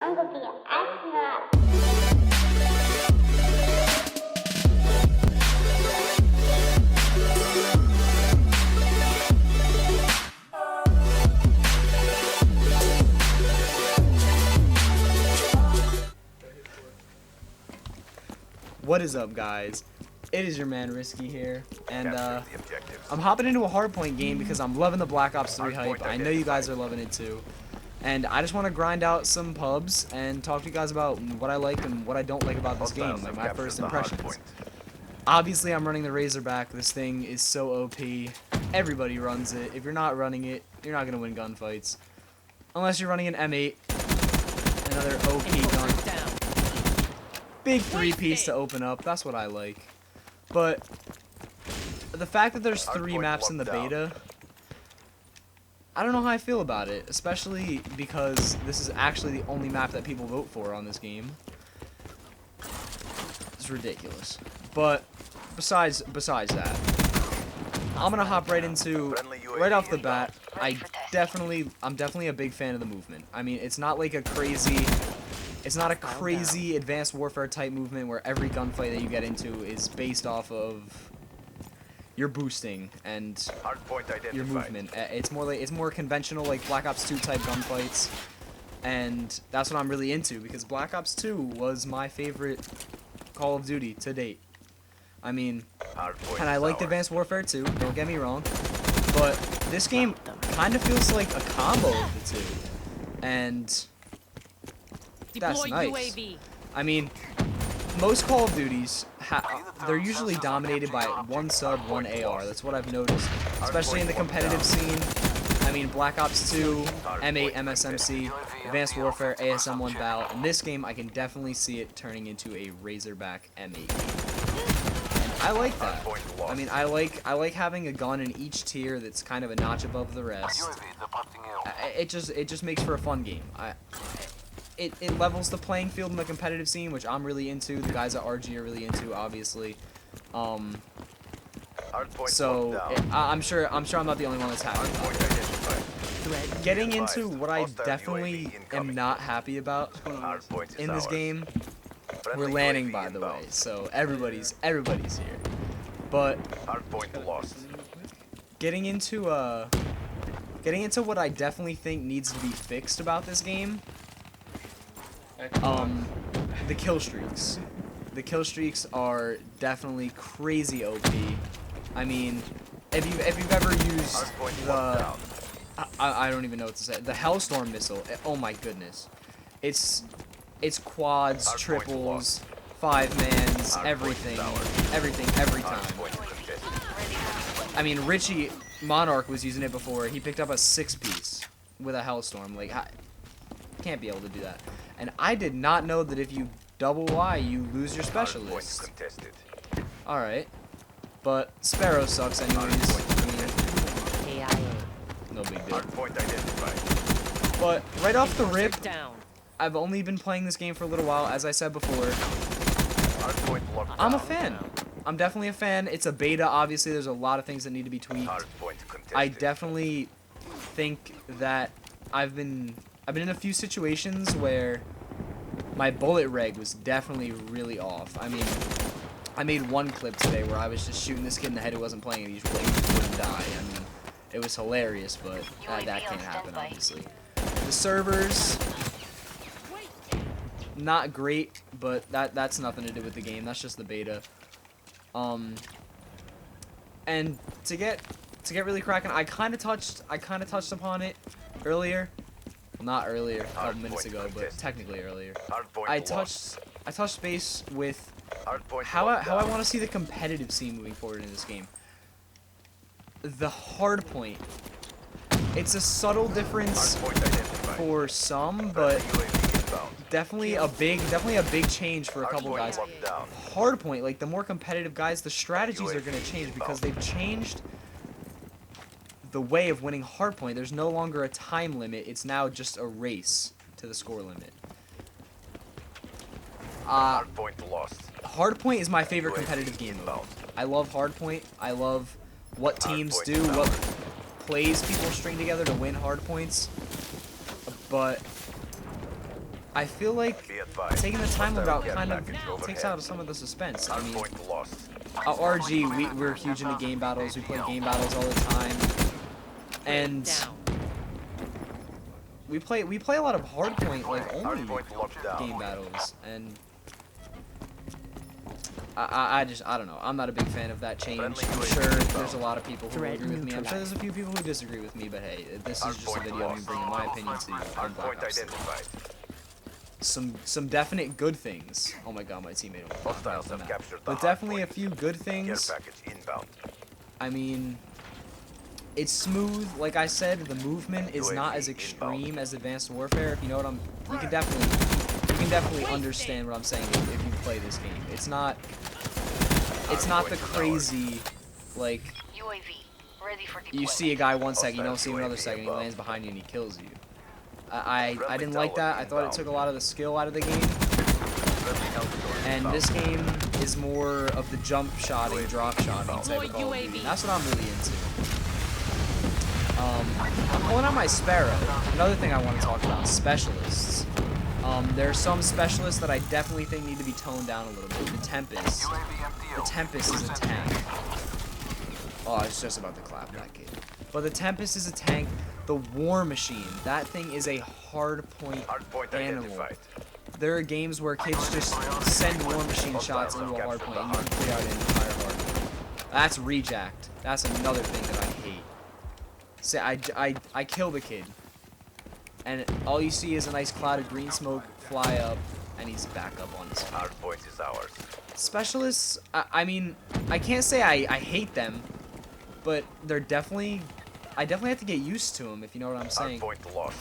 Angutia, Astra. What is up, guys? It is your man Risky here, and I'm hopping into a hardpoint game because I'm loving the Black Ops 3 hype. I know you guys are loving it too, and I just want to grind out some pubs and talk to you guys about what I like and what I don't like about this game, like my first impressions. Obviously, I'm running the Razorback. This thing is so OP. Everybody runs it. If you're not running it, you're not gonna win gunfights, unless you're running an M8, another OP gun. Big three-piece to open up, that's what I like. But the fact that there's 3 maps in the beta, I don't know how I feel about it, especially because this is actually the only map that people vote for on this game. It's ridiculous. But besides that, I'm gonna hop right into, right off the bat, I'm definitely a big fan of the movement. I mean, it's not like it's not a crazy advanced warfare type movement where every gunfight that you get into is based off of your boosting and your movement. It's more conventional, like Black Ops 2 type gunfights, and that's what I'm really into because Black Ops 2 was my favorite Call of Duty to date. I mean, and I liked Advanced Warfare 2, don't get me wrong, but this game kind of feels like a combo of the two, and that's nice. I mean, most Call of Duties, they're usually dominated by one sub, one AR. That's what I've noticed, especially in the competitive scene. I mean, Black Ops 2, M8, MSMC, Advanced Warfare, ASM-1 Val. In this game, I can definitely see it turning into a Razorback M8. And I like that. I mean, I like having a gun in each tier that's kind of a notch above the rest. It just makes for a fun game. It levels the playing field in the competitive scene, which I'm really into. The guys at RG are really into, obviously. So I'm sure I'm not the only one that's happy about it. Getting into what I definitely am not happy about in this game, we're landing, by the way. So everybody's here. But getting into what I definitely think needs to be fixed about this game. The kill streaks. The kill streaks are definitely crazy OP. I mean, if you've ever used the I don't even know what to say. The Hellstorm missile. Oh my goodness. It's quads, triples, 5-mans, everything every time. I mean, Richie Monarch was using it before. He picked up a 6-piece with a Hellstorm. Like, can't be able to do that. And I did not know that if you double Y, you lose your specialist. Alright. But Sparrow sucks anyways. I mean, no big deal. But right off the rip, I've only been playing this game for a little while, as I said before. I'm a fan. I'm definitely a fan. It's a beta, obviously. There's a lot of things that need to be tweaked. I definitely think that I've been in a few situations where my bullet reg was definitely really off. I mean, I made one clip today where I was just shooting this kid in the head who wasn't playing and he just wouldn't die. I mean, it was hilarious, but that can't happen, obviously. The servers, not great, but that's nothing to do with the game. That's just the beta. And to get really cracking, I kind of touched upon it earlier. Well, not earlier, a couple minutes ago, but technically earlier. I touched base with how I want to see the competitive scene moving forward in this game. The hardpoint. It's a subtle difference for some, but definitely a big change for a couple guys. Hardpoint, like the more competitive guys, the strategies are going to change because they've changed the way of winning hardpoint. There's no longer a time limit. It's now just a race to the score limit. Hardpoint is my favorite competitive game mode. I love hardpoint. I love what teams do, what plays people string together to win hardpoints. But I feel like taking the time about kind of takes out some of the suspense. I mean, at RG, we're huge into game battles. We play game battles all the time, and we play a lot of hardpoint like only game battles, and I don't know. I'm not a big fan of that change. I'm sure there's a lot of people who agree with me. I'm sure there's a few people who disagree with me, but hey, this is just a video of me bringing my opinion to you on Black Ops 2. Some definite good things. Oh my god, my teammate almost got off the map. But definitely a few good things. I mean, it's smooth. Like I said, the movement is not as extreme as Advanced Warfare. If you know what you can definitely understand what I'm saying if you play this game. It's not the crazy, like, you see a guy 1 second, you don't see him another second, he lands behind you and he kills you. I didn't like that. I thought it took a lot of the skill out of the game. And this game is more of the jump shotting, drop shotting type of Call of Duty. That's what I'm really into. I'm pulling out my Sparrow. Another thing I want to talk about, specialists. There are some specialists that I definitely think need to be toned down a little bit. The Tempest. The Tempest is a tank. Oh, I was just about to clap that kid. But the Tempest is a tank. The War Machine. That thing is a hardpoint animal. There are games where kids just send War Machine shots into a hardpoint and you can clear out an entire hardpoint. That's rejacked. That's another thing that I hate. Say, I kill the kid. And all you see is a nice cloud of green smoke fly up, and he's back up on his feet. Hardpoint is ours. Specialists, I mean, I can't say I hate them, but they're definitely, I definitely have to get used to them, if you know what I'm saying. Hardpoint lost.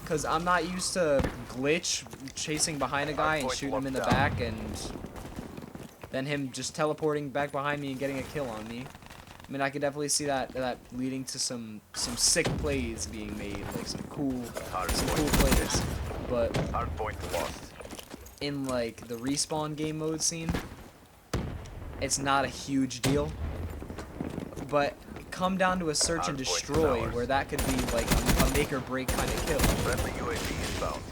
Because I'm not used to glitch, chasing behind a guy and shooting him in the back, and then him just teleporting back behind me and getting a kill on me. I mean, I could definitely see that leading to some sick plays being made, like some cool plays. But in like the respawn game mode scene, it's not a huge deal. But come down to a search and destroy, where that could be like a make or break kind of kill. Friendly UAV inbound.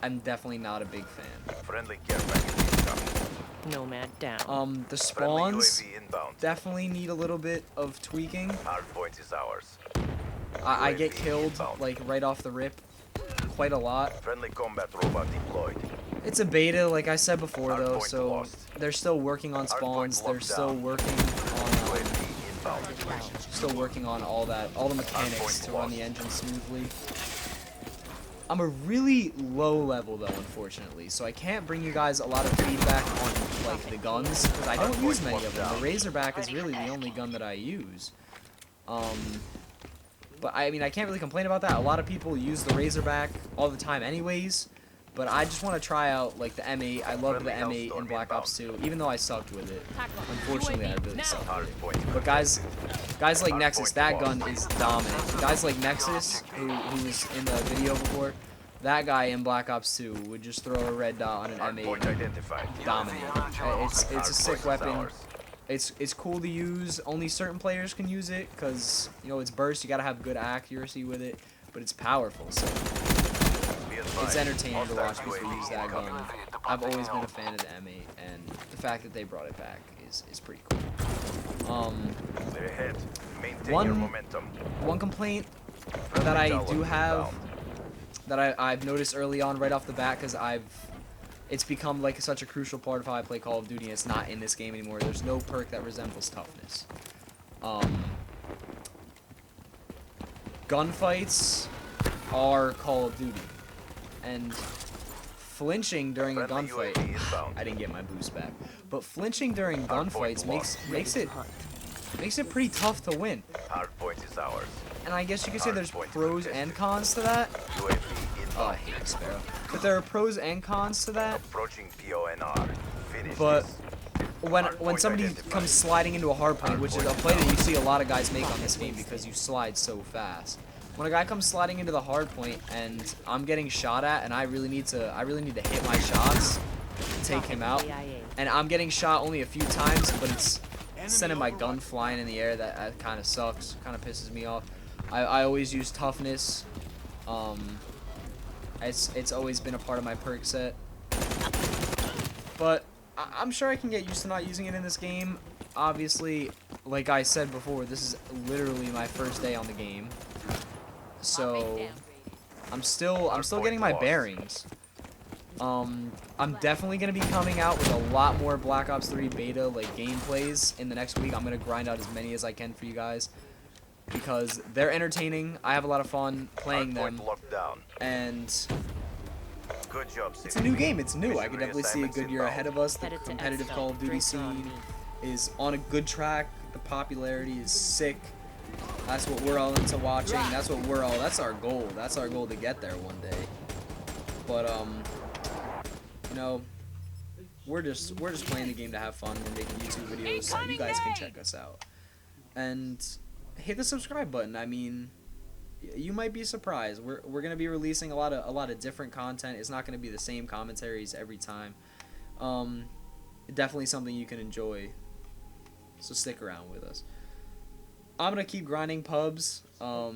I'm definitely not a big fan. Friendly care package incoming. Nomad down. The spawns UAV inbound. definitely need a little bit of tweaking. Hardpoint is ours. I get UAV killed inbound. like right off the rip quite a lot. Friendly combat robot deployed. It's a beta, like I said before, though, Hardpoint so lost. they're still working on spawns. Hardpoint They're locked still down. working on all that, all the mechanics Hardpoint to run lost. the engine smoothly. I'm a really low level though, unfortunately, so I can't bring you guys a lot of feedback on like the guns because I don't use many of them. The Razorback is really the only gun that I use. But I mean, I can't really complain about that. A lot of people use the Razorback all the time anyways. But I just want to try out like the M8. I love the M8 in Black Ops 2, even though I sucked with it. Unfortunately, I really sucked with it. But guys like Nexus, that gun is dominant. Guys like Nexus, who was in the video before, that guy in Black Ops 2 would just throw a red dot on an Hardpoint M8 identified. and dominate. It's a sick weapon. It's cool to use. Only certain players can use it because you know it's burst. You gotta have good accuracy with it, but it's powerful. So it's entertaining to watch people use that gun. I've always been a fan of the M8, and the fact that they brought it back is pretty cool. Clear ahead. Maintain One- your momentum. One complaint that I do have, that I've noticed early on right off the bat, because it's become like such a crucial part of how I play Call of Duty, and it's not in this game anymore. There's no perk that resembles toughness. Gunfights are Call of Duty, and flinching during a Friendly gunfight, UAV inbound. I didn't get my boost back, but flinching during gunfights makes it pretty tough to win. Hardpoint is ours. And I guess you could say there's pros and cons to that. UAV Oh, I inbound. hate Sparrow. But there are pros and cons to that. Approaching PONR. Finish But this. when somebody comes sliding into a hardpoint, which is a play that you see a lot of guys make on this game because you slide so fast. When a guy comes sliding into the hardpoint and I'm getting shot at and I really need to hit my shots to take him out, and I'm getting shot only a few times, but it's sending my gun flying in the air, that kind of sucks, kind of pisses me off. I always use toughness. It's always been a part of my perk set. But I'm sure I can get used to not using it in this game. Obviously, like I said before, this is literally my first day on the game. So I'm still getting my bearings. I'm definitely gonna be coming out with a lot more Black Ops 3 beta like gameplays in the next week. I'm gonna grind out as many as I can for you guys because they're entertaining. I have a lot of fun playing them, and Good job, it's a new game. It's new. I can definitely see a good year ahead of us. The competitive Call of Duty scene is on a good track. The popularity is sick. That's what we're all into watching. That's our goal. That's our goal to get there one day. But you know, we're just playing the game to have fun. We're making YouTube videos so you guys can check us out. And hit the subscribe button. I mean, you might be surprised. We're gonna be releasing a lot of different content. It's not gonna be the same commentaries every time. Definitely something you can enjoy. So stick around with us. I'm gonna keep grinding pubs. I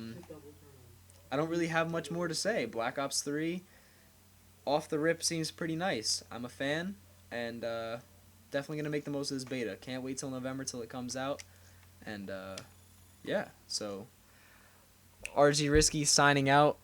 don't really have much more to say. Black Ops 3, off the rip, seems pretty nice. I'm a fan, and definitely gonna make the most of this beta. Can't wait till November till it comes out, and yeah. So RG Risky signing out.